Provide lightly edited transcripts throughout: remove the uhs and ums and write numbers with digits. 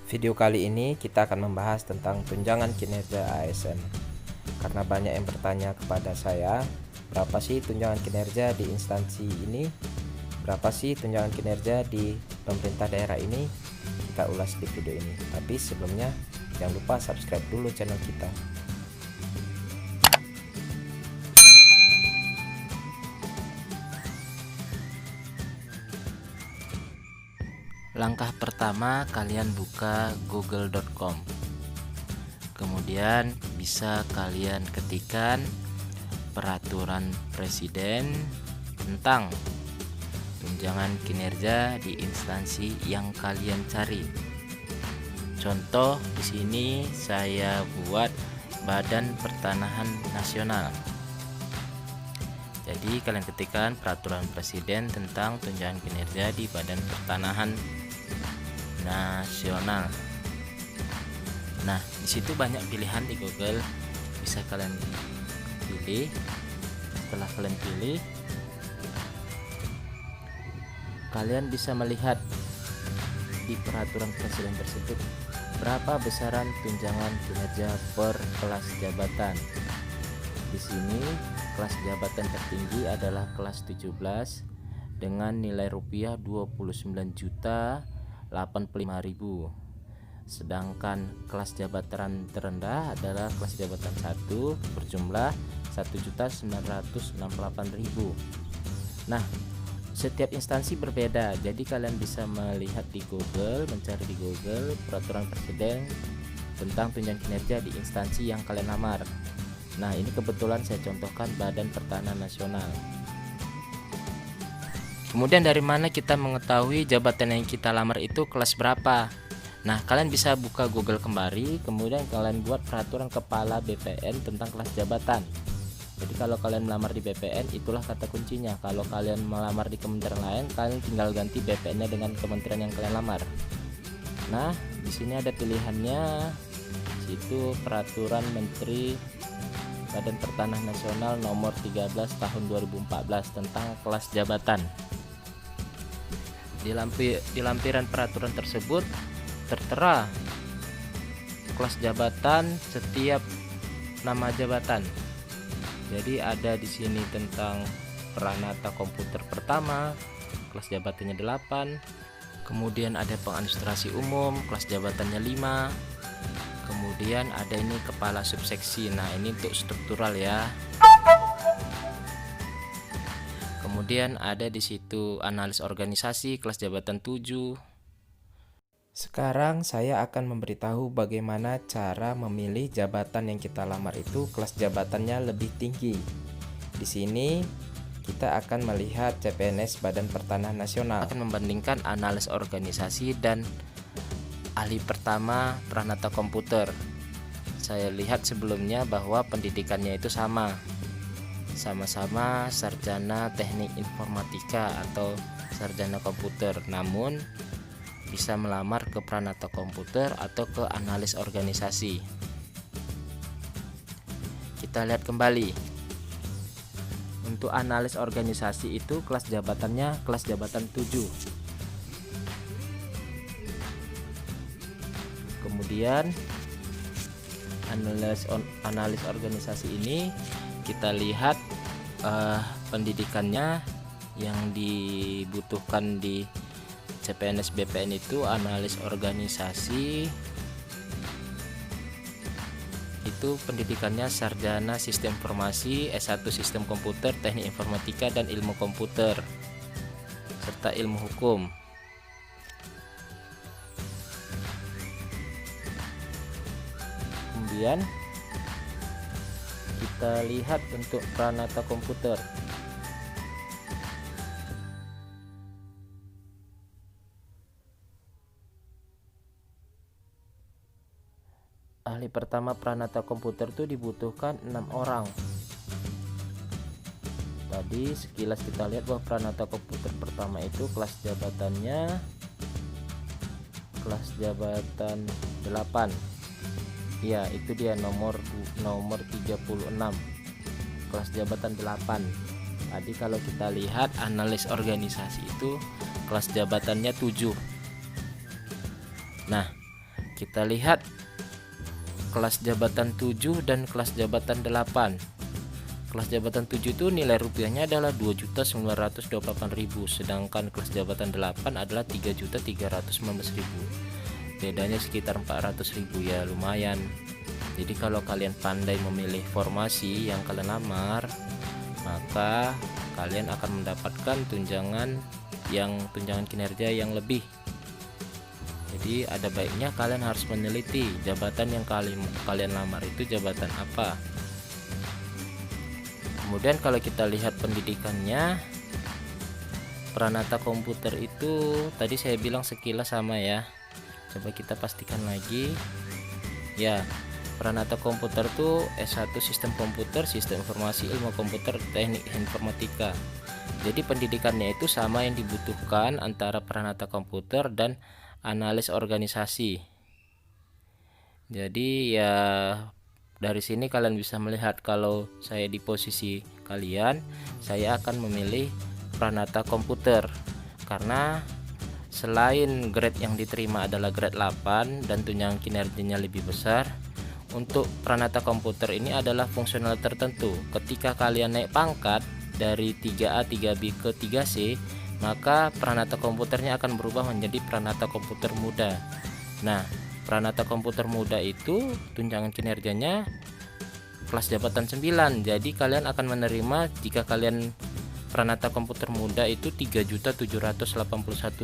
Video kali ini kita akan membahas tentang tunjangan kinerja ASN. Karena banyak yang bertanya kepada saya, berapa sih tunjangan kinerja di instansi ini? Berapa sih tunjangan kinerja di pemerintah daerah ini? Kita ulas di video ini. Tapi sebelumnya, jangan lupa subscribe dulu channel kita. Langkah pertama, kalian buka google.com. Kemudian bisa kalian ketikkan peraturan presiden tentang tunjangan kinerja di instansi yang kalian cari. Contoh di sini saya buat Badan Pertanahan Nasional. Jadi kalian ketikkan peraturan presiden tentang tunjangan kinerja di Badan Pertanahan Nasional. Nah, di situ banyak pilihan di Google, bisa kalian pilih. Setelah kalian pilih, kalian bisa melihat di peraturan presiden tersebut berapa besaran tunjangan kinerja per kelas jabatan. Di sini kelas jabatan tertinggi adalah kelas 17 dengan nilai rupiah 29.085.000. Sedangkan kelas jabatan terendah adalah kelas jabatan 1 berjumlah 1.968.000. Nah, setiap instansi berbeda, jadi kalian bisa melihat di Google, mencari di Google peraturan presiden tentang tunjangan kinerja di instansi yang kalian lamar. Nah, ini kebetulan saya contohkan Badan Pertanahan Nasional. Kemudian dari mana kita mengetahui jabatan yang kita lamar itu kelas berapa? Nah, kalian bisa buka Google kembali, kemudian kalian buat peraturan kepala BPN tentang kelas jabatan. Jadi kalau kalian melamar di BPN, itulah kata kuncinya. Kalau kalian melamar di kementerian lain, kalian tinggal ganti BPN-nya dengan kementerian yang kalian lamar. Nah, di sini ada pilihannya. Situ peraturan Menteri Badan Pertanahan Nasional nomor 13 tahun 2014 tentang kelas jabatan. Di lampiran peraturan tersebut tertera kelas jabatan setiap nama jabatan. Jadi ada di sini tentang Pranata Komputer pertama, kelas jabatannya 8. Kemudian ada pengadministrasi umum, kelas jabatannya 5. Kemudian ada ini kepala subseksi. Nah, ini untuk struktural ya. Kemudian ada di situ analis organisasi, kelas jabatan 7. Sekarang saya akan memberitahu bagaimana cara memilih jabatan yang kita lamar itu kelas jabatannya lebih tinggi. Di sini kita akan melihat CPNS Badan Pertanahan Nasional. Akan membandingkan analis organisasi dan ahli pertama Pranata Komputer. Saya lihat sebelumnya bahwa pendidikannya itu sama-sama sarjana teknik informatika atau sarjana komputer, namun bisa melamar ke Pranata Komputer atau ke analis organisasi. Kita lihat kembali. Untuk analis organisasi itu kelas jabatannya kelas jabatan 7. Kemudian analis organisasi ini kita lihat pendidikannya yang dibutuhkan di CPNS BPN itu analis organisasi itu pendidikannya sarjana sistem informasi, S1 sistem komputer, teknik informatika dan ilmu komputer serta ilmu hukum. Kemudian kita lihat untuk Pranata Komputer. Ahli pertama Pranata Komputer itu dibutuhkan 6 orang. Tadi sekilas kita lihat bahwa Pranata Komputer pertama itu kelas jabatannya kelas jabatan 8. Ya, itu dia nomor 36. Kelas jabatan 8. Tadi kalau kita lihat analis organisasi itu kelas jabatannya 7. Nah, kita lihat kelas jabatan 7 dan kelas jabatan 8. Kelas jabatan 7 itu nilai rupiahnya adalah 2.928.000, sedangkan kelas jabatan 8 adalah 3.319.000. Bedanya sekitar 400.000 ya, lumayan. Jadi kalau kalian pandai memilih formasi yang kalian lamar, maka kalian akan mendapatkan tunjangan kinerja yang lebih. Jadi ada baiknya kalian harus meneliti jabatan yang kalian lamar itu jabatan apa. Kemudian kalau kita lihat pendidikannya, Pranata Komputer itu tadi saya bilang sekilas sama ya. Coba kita pastikan lagi. Ya, Pranata Komputer tuh S1 Sistem Komputer, Sistem Informasi, Ilmu Komputer, Teknik Informatika. Jadi pendidikannya itu sama yang dibutuhkan antara Pranata Komputer dan Analis Organisasi. Jadi ya dari sini kalian bisa melihat kalau saya di posisi kalian, saya akan memilih Pranata Komputer karena selain grade yang diterima adalah grade 8 dan tunjangan kinerjanya lebih besar, untuk Pranata Komputer ini adalah fungsional tertentu. Ketika kalian naik pangkat dari 3A, 3B ke 3C, maka Pranata Komputernya akan berubah menjadi Pranata Komputer Muda. Nah, Pranata Komputer Muda itu tunjangan kinerjanya kelas jabatan 9. Jadi kalian akan menerima, jika kalian Pranata Komputer Muda itu 3.781.000.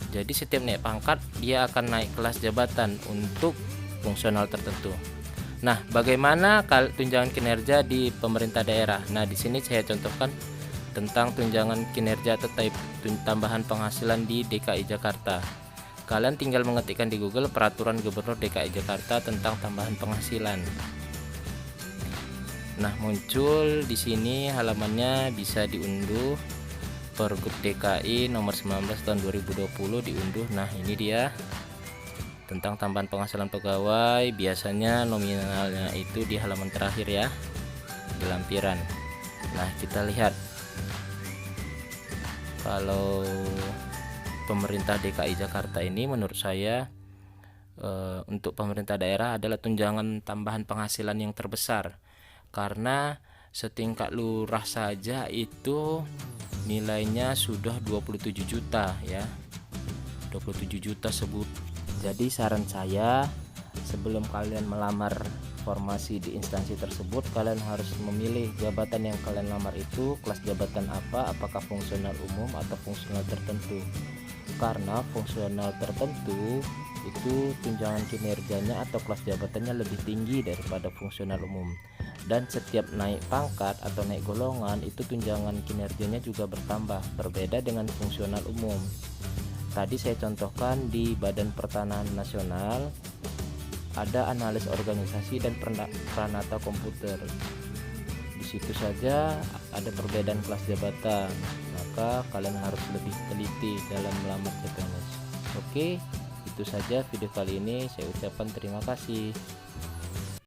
Jadi setiap naik pangkat dia akan naik kelas jabatan untuk fungsional tertentu. Nah, bagaimana tunjangan kinerja di pemerintah daerah? Nah, di sini saya contohkan tentang tunjangan kinerja atau tambahan penghasilan di DKI Jakarta. Kalian tinggal mengetikkan di Google Peraturan Gubernur DKI Jakarta tentang tambahan penghasilan. Nah, muncul di sini halamannya, bisa diunduh. Pergub DKI nomor 19 tahun 2020 diunduh. Nah, ini dia tentang tambahan penghasilan pegawai. Biasanya nominalnya itu di halaman terakhir ya, di lampiran. Nah, kita lihat kalau pemerintah DKI Jakarta ini menurut saya untuk pemerintah daerah adalah tunjangan tambahan penghasilan yang terbesar, karena setingkat lurah saja itu nilainya sudah 27 juta ya, 27 juta sebut. Jadi saran saya, sebelum kalian melamar formasi di instansi tersebut, kalian harus memilih jabatan yang kalian lamar itu kelas jabatan apa, apakah fungsional umum atau fungsional tertentu. Karena fungsional tertentu itu tunjangan kinerjanya atau kelas jabatannya lebih tinggi daripada fungsional umum, dan setiap naik pangkat atau naik golongan itu tunjangan kinerjanya juga bertambah, berbeda dengan fungsional umum. Tadi saya contohkan di Badan Pertanahan Nasional ada analis organisasi dan Pranata Komputer. Di situ saja ada perbedaan kelas jabatan, maka kalian harus lebih teliti dalam melamar CPNS. Oke, itu saja video kali ini. Saya ucapkan terima kasih.